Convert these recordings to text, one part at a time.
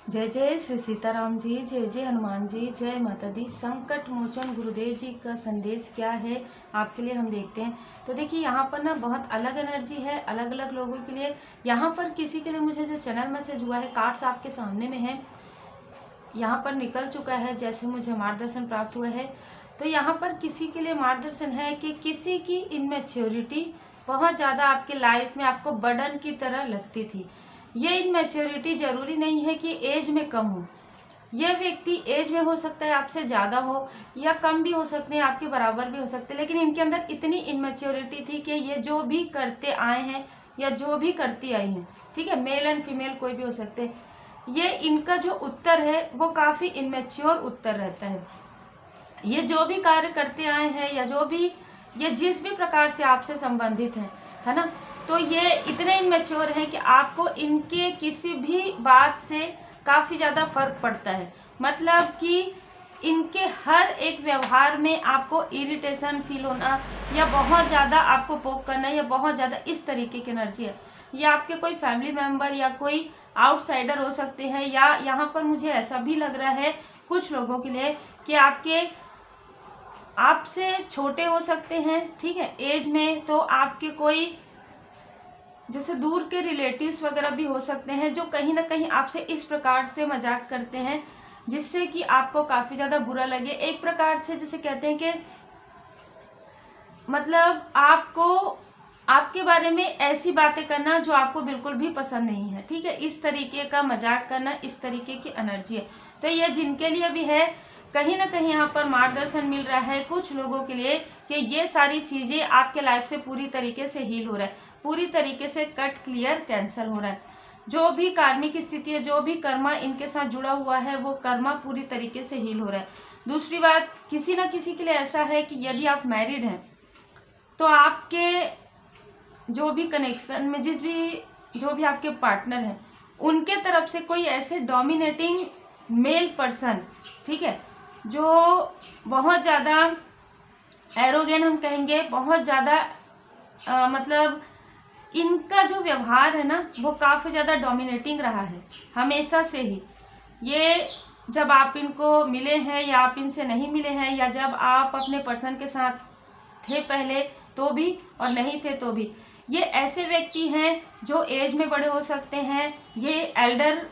जय जय श्री सीताराम जी, जय जय हनुमान जी, जय माता दी। संकट मोचन गुरुदेव जी का संदेश क्या है आपके लिए, हम देखते हैं। तो देखिए यहाँ पर ना बहुत अलग एनर्जी है, अलग अलग लोगों के लिए। यहाँ पर किसी के लिए मुझे जो चैनल मैसेज हुआ है, कार्ड्स आपके सामने में है, यहाँ पर निकल चुका है जैसे मुझे मार्गदर्शन प्राप्त हुआ है। तो यहाँ पर किसी के लिए मार्गदर्शन है कि किसी की इनमेच्योरिटी बहुत ज़्यादा आपके लाइफ में आपको बर्डन की तरह लगती थी। ये इनमेच्योरिटी जरूरी नहीं है कि एज में कम हो, यह व्यक्ति एज में हो सकता है आपसे ज़्यादा हो या कम भी हो सकते हैं, आपके बराबर भी हो सकते हैं, लेकिन इनके अंदर इतनी इनमेच्योरिटी थी कि ये जो भी करते आए हैं या जो भी करती आई हैं, ठीक है, मेल एंड फीमेल कोई भी हो सकते हैं, ये इनका जो उत्तर है वो काफ़ी इनमेच्योर उत्तर रहता है। ये जो भी कार्य करते आए हैं या जो भी ये जिस भी प्रकार से आपसे संबंधित है ना, तो ये इतने इनमेच्योर हैं कि आपको इनके किसी भी बात से काफ़ी ज़्यादा फर्क पड़ता है। मतलब कि इनके हर एक व्यवहार में आपको इरिटेशन फील होना या बहुत ज़्यादा आपको पोक करना या बहुत ज़्यादा इस तरीके की एनर्जी है। ये आपके कोई फैमिली मेम्बर या कोई आउटसाइडर हो सकते हैं, या यहाँ पर मुझे ऐसा भी लग रहा है कुछ लोगों के लिए कि आपसे छोटे हो सकते हैं, ठीक है, एज में। तो आपके कोई जैसे दूर के रिलेटिव्स वगैरह भी हो सकते हैं जो कहीं ना कहीं आपसे इस प्रकार से मजाक करते हैं जिससे कि आपको काफ़ी ज़्यादा बुरा लगे। एक प्रकार से जैसे कहते हैं कि मतलब आपको आपके बारे में ऐसी बातें करना जो आपको बिल्कुल भी पसंद नहीं है, ठीक है, इस तरीके का मजाक करना, इस तरीके की एनर्जी है। तो ये जिनके लिए भी है, कहीं ना कहीं यहाँ पर मार्गदर्शन मिल रहा है कुछ लोगों के लिए कि ये सारी चीज़ें आपके लाइफ से पूरी तरीके से हील हो रहा है, पूरी तरीके से कट क्लियर कैंसिल हो रहा है। जो भी कार्मिक स्थिति है, जो भी कर्मा इनके साथ जुड़ा हुआ है, वो कर्मा पूरी तरीके से हील हो रहा है। दूसरी बात, किसी ना किसी के लिए ऐसा है कि यदि आप मैरिड हैं तो आपके जो भी कनेक्शन में जो भी आपके पार्टनर हैं उनके तरफ से कोई ऐसे डोमिनेटिंग मेल पर्सन, ठीक है, जो बहुत ज़्यादा एरोगेंट हम कहेंगे, बहुत ज़्यादा मतलब इनका जो व्यवहार है ना वो काफ़ी ज़्यादा डोमिनेटिंग रहा है हमेशा से ही। ये जब आप इनको मिले हैं या आप इनसे नहीं मिले हैं, या जब आप अपने पर्सन के साथ थे पहले तो भी और नहीं थे तो भी, ये ऐसे व्यक्ति हैं जो एज में बड़े हो सकते हैं, ये एल्डर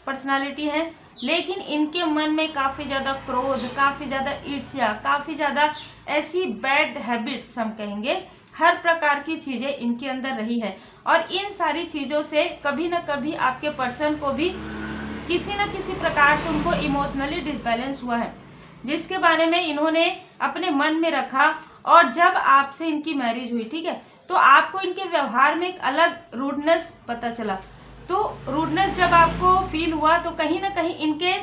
पर्सनालिटी हैं, लेकिन इनके मन में काफ़ी ज़्यादा क्रोध, काफ़ी ज़्यादा ईर्ष्या, काफ़ी ज़्यादा ऐसी बैड हैबिट्स हम कहेंगे, हर प्रकार की चीज़ें इनके अंदर रही है। और इन सारी चीज़ों से कभी ना कभी आपके पर्सन को भी किसी न किसी प्रकार से उनको इमोशनली डिसबैलेंस हुआ है, जिसके बारे में इन्होंने अपने मन में रखा। और जब आपसे इनकी मैरिज हुई, ठीक है, तो आपको इनके व्यवहार में एक अलग रूडनेस पता चला। तो रूडनेस जब आपको फील हुआ तो कहीं ना कहीं इनके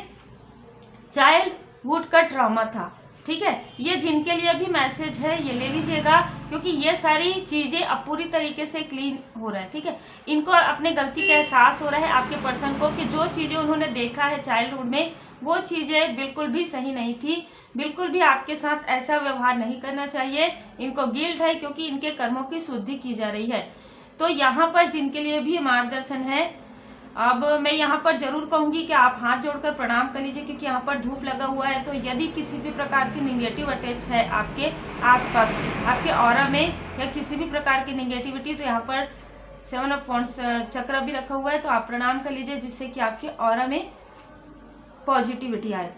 चाइल्डहुड का ट्रॉमा था, ठीक है। ये जिनके लिए भी मैसेज है ये ले लीजिएगा, क्योंकि ये सारी चीज़ें अब पूरी तरीके से क्लीन हो रहा है, ठीक है। इनको अपने गलती का एहसास हो रहा है आपके पर्सन को कि जो चीज़ें उन्होंने देखा है चाइल्डहुड में वो चीज़ें बिल्कुल भी सही नहीं थी, बिल्कुल भी आपके साथ ऐसा व्यवहार नहीं करना चाहिए। इनको गिल्ट है क्योंकि इनके कर्मों की शुद्धि की जा रही है। तो यहाँ पर जिनके लिए भी मार्गदर्शन है, अब मैं यहाँ पर जरूर कहूँगी कि आप हाथ जोड़कर प्रणाम कर लीजिए, क्योंकि यहाँ पर धूप लगा हुआ है। तो यदि किसी भी प्रकार की निगेटिव अटैच है आपके आसपास, आपके ऑरा में, या किसी भी प्रकार की निगेटिविटी, तो यहाँ पर 7 ऑफ वांड्स चक्र भी रखा हुआ है, तो आप प्रणाम कर लीजिए जिससे कि आपके ऑरा में पॉजिटिविटी आए।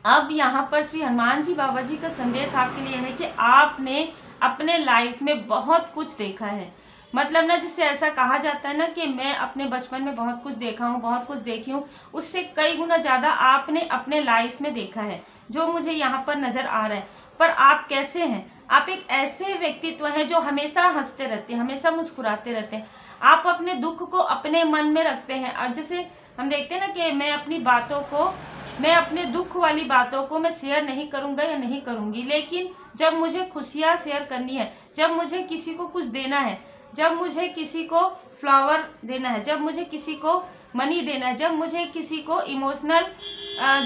अब यहाँ पर श्री हनुमान जी बाबा जी का संदेश आपके लिए है कि आपने अपने लाइफ में बहुत कुछ देखा है। मतलब ना, जिससे ऐसा कहा जाता है ना कि मैं अपने बचपन में बहुत कुछ देखा हूँ, बहुत कुछ देखी हूँ, उससे कई गुना ज़्यादा आपने अपने लाइफ में देखा है, जो मुझे यहाँ पर नज़र आ रहा है। पर आप कैसे हैं? आप एक ऐसे व्यक्तित्व हैं जो हमेशा हंसते रहते हैं, हमेशा मुस्कुराते रहते हैं। आप अपने दुख को अपने मन में रखते हैं। और जैसे हम देखते हैं ना कि मैं अपने दुख वाली बातों को मैं शेयर नहीं करूँगा या नहीं करूँगी, लेकिन जब मुझे खुशियाँ शेयर करनी है, जब मुझे किसी को कुछ देना है, जब मुझे किसी को फ्लावर देना है, जब मुझे किसी को मनी देना है, जब मुझे किसी को इमोशनल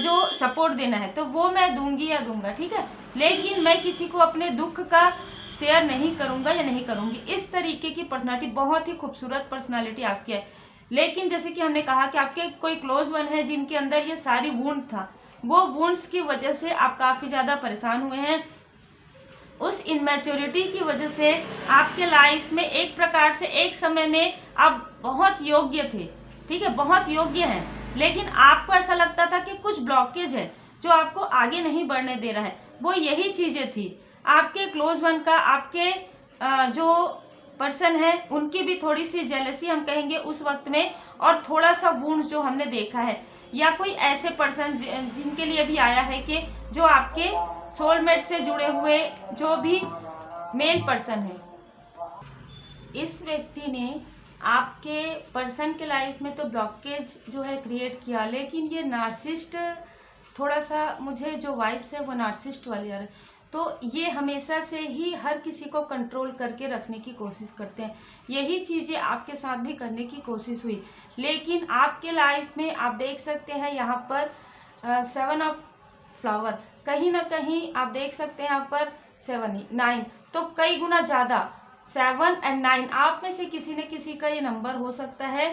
जो सपोर्ट देना है, तो वो मैं दूंगी या दूंगा, ठीक है। लेकिन मैं किसी को अपने दुख का शेयर नहीं करूंगा या नहीं करूंगी। इस तरीके की पर्सनालिटी, बहुत ही खूबसूरत पर्सनालिटी आपकी है। लेकिन जैसे कि हमने कहा कि आपके कोई क्लोज वन है जिनके अंदर ये सारी वुंड था, वो वुंड्स की वजह से आप काफ़ी ज़्यादा परेशान हुए हैं। उस इनमेच्योरिटी की वजह से आपके लाइफ में एक प्रकार से एक समय में आप बहुत योग्य थे, ठीक है, बहुत योग्य हैं, लेकिन आपको ऐसा लगता था कि कुछ ब्लॉकेज है जो आपको आगे नहीं बढ़ने दे रहा है। वो यही चीज़ें थी, आपके क्लोज वन का, आपके जो पर्सन है उनकी भी थोड़ी सी जेलसी हम कहेंगे उस वक्त में, और थोड़ा सा वुंड जो हमने देखा है, या कोई ऐसे पर्सन जिनके लिए भी आया है कि जो आपके सोलमेट से जुड़े हुए जो भी मेल पर्सन है, इस व्यक्ति ने आपके पर्सन के लाइफ में तो ब्लॉकेज जो है क्रिएट किया, लेकिन ये नार्सिस्ट थोड़ा सा मुझे जो वाइब्स है वो नार्सिस्ट वाली आ रही है। तो ये हमेशा से ही हर किसी को कंट्रोल करके रखने की कोशिश करते हैं, यही चीज़ें आपके साथ भी करने की कोशिश हुई। लेकिन आपके लाइफ में आप देख सकते हैं यहाँ पर 7 ऑफ फ्लावर, कहीं ना कहीं आप देख सकते हैं यहाँ पर 7 9, तो कई गुना ज़्यादा 7 और 9, आप में से किसी न किसी का ये नंबर हो सकता है,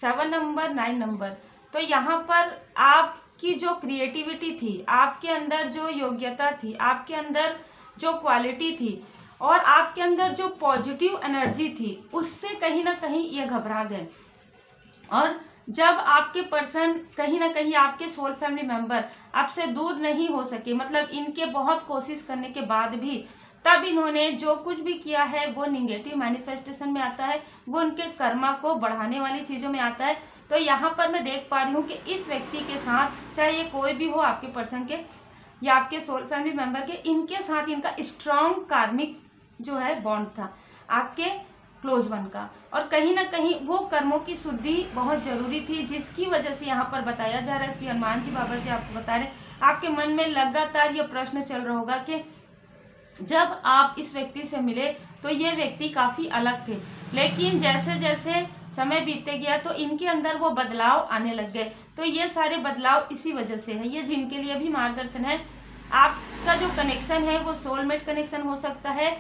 7 नंबर 9 नंबर। तो यहाँ पर आपकी जो क्रिएटिविटी थी, आपके अंदर जो योग्यता थी, आपके अंदर जो क्वालिटी थी, और आपके अंदर जो पॉजिटिव एनर्जी थी, उससे कहीं ना कहीं ये घबरा गए। और जब आपके पर्सन कहीं ना कहीं, आपके सोल फैमिली मेंबर आपसे दूर नहीं हो सके, मतलब इनके बहुत कोशिश करने के बाद भी, तब इन्होंने जो कुछ भी किया है वो निगेटिव मैनिफेस्टेशन में आता है, वो उनके कर्मा को बढ़ाने वाली चीज़ों में आता है। तो यहाँ पर मैं देख पा रही हूँ कि इस व्यक्ति के साथ, चाहे ये कोई भी हो आपके पर्सन के या आपके सोल फैमिली मेंबर के, इनके साथ इनका स्ट्रॉन्ग कार्मिक जो है बॉन्ड था आपके क्लोज वन का, और कहीं ना कहीं वो कर्मों की शुद्धि बहुत जरूरी थी, जिसकी वजह से यहाँ पर बताया जा रहा है, श्री हनुमान जी बाबा जी आपको बता रहे हैं, आपके मन में लगातार ये प्रश्न चल रहा होगा कि जब आप इस व्यक्ति से मिले तो ये व्यक्ति काफ़ी अलग थे, लेकिन जैसे जैसे समय बीतते गया तो इनके अंदर वो बदलाव आने लग गए। तो ये सारे बदलाव इसी वजह से है। ये जिनके लिए भी मार्गदर्शन है, आपका जो कनेक्शन है वो सोलमेट कनेक्शन हो सकता है,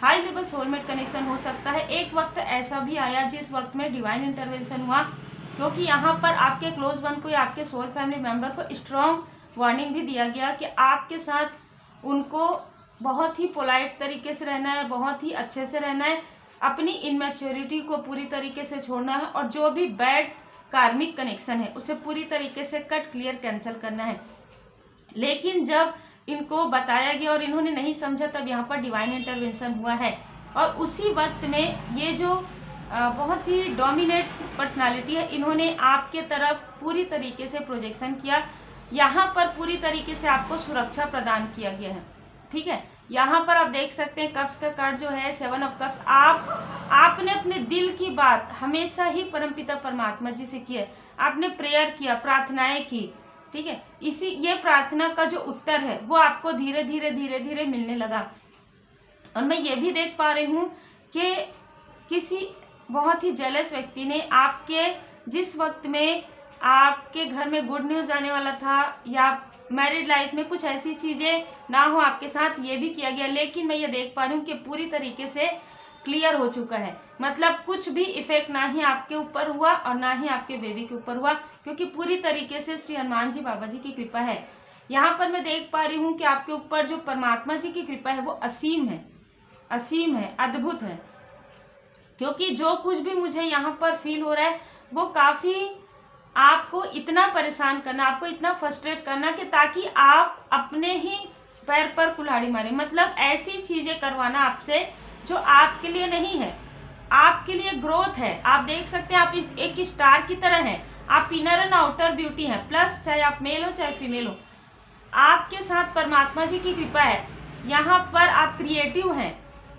हाई लेवल सोलमेट कनेक्शन हो सकता है। एक वक्त ऐसा भी आया जिस वक्त में डिवाइन इंटरवेंशन हुआ, क्योंकि यहाँ पर आपके क्लोज वन को या आपके सोल फैमिली मेंबर को स्ट्रॉन्ग वार्निंग भी दिया गया कि आपके साथ उनको बहुत ही पोलाइट तरीके से रहना है, बहुत ही अच्छे से रहना है, अपनी इनमेच्योरिटी को पूरी तरीके से छोड़ना है, और जो भी बैड कार्मिक कनेक्शन है उसे पूरी तरीके से कट क्लियर कैंसिल करना है। लेकिन जब इनको बताया गया और इन्होंने नहीं समझा, तब यहाँ पर डिवाइन इंटरवेंशन हुआ है, और उसी वक्त में ये जो बहुत ही डोमिनेट पर्सनालिटी है, इन्होंने आपके तरफ पूरी तरीके से प्रोजेक्शन किया। यहाँ पर पूरी तरीके से आपको सुरक्षा प्रदान किया गया है, ठीक है। यहाँ पर आप देख सकते हैं कप्स का कार्ड जो है 7 ऑफ कप्स, आपने अपने दिल की बात हमेशा ही परमपिता परमात्मा जी से की है, आपने प्रेयर किया, प्रार्थनाएं की, ठीक है। इसी ये प्रार्थना का जो उत्तर है वो आपको धीरे धीरे धीरे धीरे मिलने लगा। और मैं ये भी देख पा रही हूँ कि किसी बहुत ही जेलस व्यक्ति ने आपके, जिस वक्त में आपके घर में गुड न्यूज़ आने वाला था या मैरिड लाइफ में कुछ ऐसी चीज़ें ना हो आपके साथ, ये भी किया गया, लेकिन मैं ये देख पा रही हूँ कि पूरी तरीके से क्लियर हो चुका है। मतलब कुछ भी इफेक्ट ना ही आपके ऊपर हुआ और ना ही आपके बेबी के ऊपर हुआ, क्योंकि पूरी तरीके से श्री हनुमान जी बाबा जी की कृपा है। यहाँ पर मैं देख पा रही हूँ कि आपके ऊपर जो परमात्मा जी की कृपा है वो असीम है, असीम है, अद्भुत है। क्योंकि जो कुछ भी मुझे यहाँ पर फील हो रहा है वो काफ़ी आपको इतना परेशान करना, आपको इतना फ्रस्ट्रेट करना कि ताकि आप अपने ही पैर पर कुल्हाड़ी मारे। मतलब ऐसी चीज़ें करवाना आपसे जो आपके लिए नहीं है, आपके लिए ग्रोथ है। आप देख सकते हैं आप एक स्टार की तरह हैं, आप इनर एंड आउटर ब्यूटी हैं, प्लस चाहे आप मेल हो चाहे फीमेल हो, आपके साथ परमात्मा जी की कृपा है। यहाँ पर आप क्रिएटिव हैं,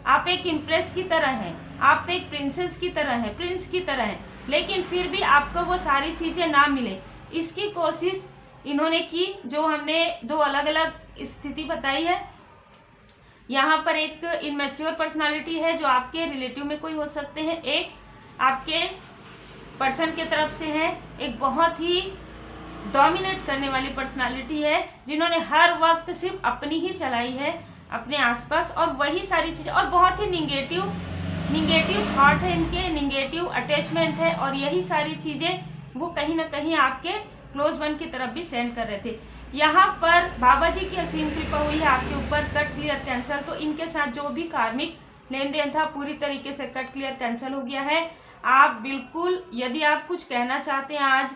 आप एक इम्प्रेस की तरह हैं, आप एक प्रिंसेस की तरह हैं, प्रिंस की तरह हैं, लेकिन फिर भी आपको वो सारी चीज़ें ना मिले, इसकी कोशिश इन्होंने की। जो हमने दो अलग अलग स्थिति बताई है, यहाँ पर एक इनमेच्योर पर्सनालिटी है जो आपके रिलेटिव में कोई हो सकते हैं, एक आपके पर्सन के तरफ से है, एक बहुत ही डोमिनेट करने वाली पर्सनालिटी है जिन्होंने हर वक्त सिर्फ अपनी ही चलाई है अपने आसपास, और वही सारी चीज़ें, और बहुत ही निगेटिव निगेटिव थॉट है इनके, निगेटिव अटैचमेंट है, और यही सारी चीज़ें वो कहीं ना कहीं आपके क्लोज वन की तरफ भी सेंड कर रहे थे। यहाँ पर बाबा जी की असीम कृपा हुई है आपके ऊपर, कट क्लियर कैंसल। तो इनके साथ जो भी कार्मिक लेन देन था पूरी तरीके से कट क्लियर कैंसल हो गया है। आप बिल्कुल, यदि आप कुछ कहना चाहते हैं आज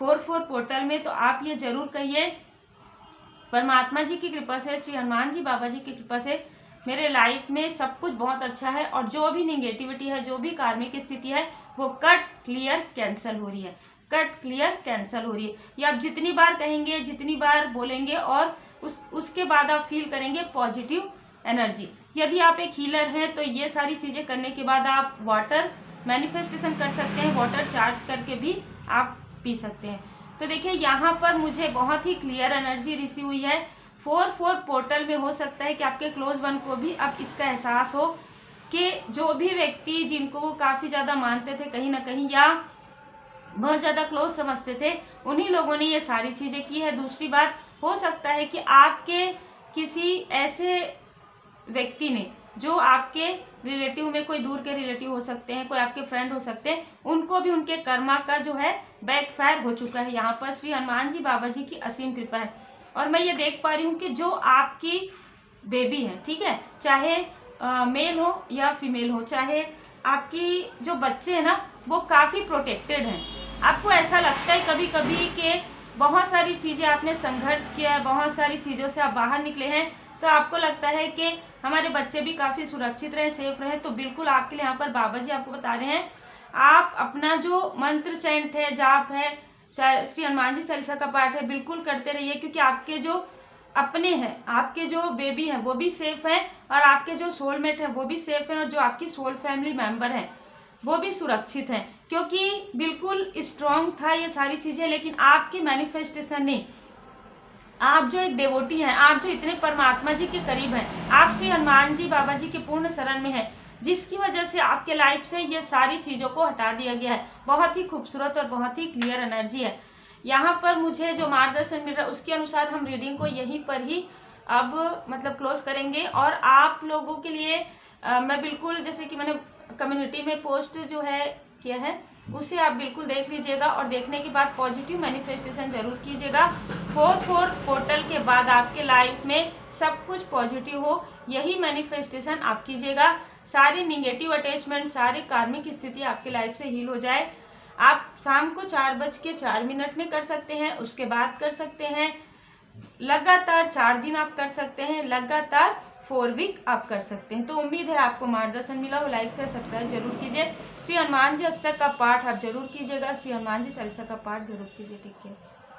4/4 पोर्टल में, तो आप ये जरूर कहिए, परमात्मा जी की कृपा से, श्री हनुमान जी बाबा जी की कृपा से मेरे लाइफ में सब कुछ बहुत अच्छा है, और जो भी निगेटिविटी है, जो भी कार्मिक स्थिति है, वो कट क्लियर कैंसल हो रही है, कट क्लियर कैंसल हो रही है। ये आप जितनी बार कहेंगे, जितनी बार बोलेंगे, और उसके बाद आप फील करेंगे पॉजिटिव एनर्जी। यदि आप एक हीलर हैं तो ये सारी चीज़ें करने के बाद आप वाटर मैनिफेस्टेशन कर सकते हैं, वाटर चार्ज करके भी आप पी सकते हैं। तो देखिए यहाँ पर मुझे बहुत ही क्लियर एनर्जी रिसीव हुई है। 4/4 पोर्टल में हो सकता है कि आपके क्लोज वन को भी अब इसका एहसास हो कि जो भी व्यक्ति जिनको वो काफ़ी ज़्यादा मानते थे कहीं ना कहीं, या बहुत ज़्यादा क्लोज समझते थे, उन्हीं लोगों ने ये सारी चीज़ें की है। दूसरी बात, हो सकता है कि आपके किसी ऐसे व्यक्ति ने, जो आपके रिलेटिव में, कोई दूर के रिलेटिव हो सकते हैं, कोई आपके फ्रेंड हो सकते हैं, उनको भी उनके कर्मा का जो है बैकफायर हो चुका है। यहाँ पर श्री हनुमान जी बाबा जी की असीम कृपा है। और मैं ये देख पा रही हूँ कि जो आपकी बेबी है, ठीक है, चाहे मेल हो या फीमेल हो, चाहे आपकी जो बच्चे हैं ना, वो काफ़ी प्रोटेक्टेड हैं। आपको ऐसा लगता है कभी कभी कि बहुत सारी चीज़ें आपने संघर्ष किया है, बहुत सारी चीज़ों से आप बाहर निकले हैं, तो आपको लगता है कि हमारे बच्चे भी काफ़ी सुरक्षित रहे, सेफ रहे। तो बिल्कुल आपके लिए यहाँ पर बाबा जी आपको बता रहे हैं, आप अपना जो मंत्र चैंट है, जाप है, चाहे श्री हनुमान जी चालीसा का पाठ है, बिल्कुल करते रहिए, क्योंकि आपके जो अपने हैं, आपके जो बेबी हैं वो भी सेफ हैं, और आपके जो सोलमेट है वो भी सेफ हैं, और जो आपकी सोल फैमिली मेंबर हैं वो भी सुरक्षित हैं। क्योंकि बिल्कुल स्ट्रांग था ये सारी चीज़ें, लेकिन आपके मैनिफेस्टेशन ने, आप जो एक डिवोटी हैं, आप जो इतने परमात्मा जी के करीब हैं, आप श्री हनुमान जी बाबा जी के पूर्ण शरण में हैं, जिसकी वजह से आपके लाइफ से ये सारी चीज़ों को हटा दिया गया है। बहुत ही खूबसूरत और बहुत ही क्लियर एनर्जी है। यहाँ पर मुझे जो मार्गदर्शन मिल रहा है उसके अनुसार हम रीडिंग को यहीं पर ही अब मतलब क्लोज करेंगे। और आप लोगों के लिए मैं बिल्कुल, जैसे कि मैंने कम्युनिटी में पोस्ट जो है किया है, उसे आप बिल्कुल देख लीजिएगा, और देखने के बाद पॉजिटिव मैनिफेस्टेशन जरूर कीजिएगा। 4/4 पोर्टल के बाद आपके लाइफ में सब कुछ पॉजिटिव हो, यही मैनिफेस्टेशन आप कीजिएगा। सारी निगेटिव अटैचमेंट, सारी कार्मिक स्थिति आपके लाइफ से हील हो जाए। आप शाम को 4:04 में कर सकते हैं, उसके बाद कर सकते हैं, लगातार 4 दिन आप कर सकते हैं, लगातार 4 वीक आप कर सकते हैं। तो उम्मीद है आपको मार्गदर्शन मिला हो। लाइक से सब्सक्राइब जरूर कीजिए। श्री हनुमान जी अष्टक का पाठ आप जरूर कीजिएगा, श्री हनुमान जी चालीसा का पाठ जरूर कीजिए। ठीक है।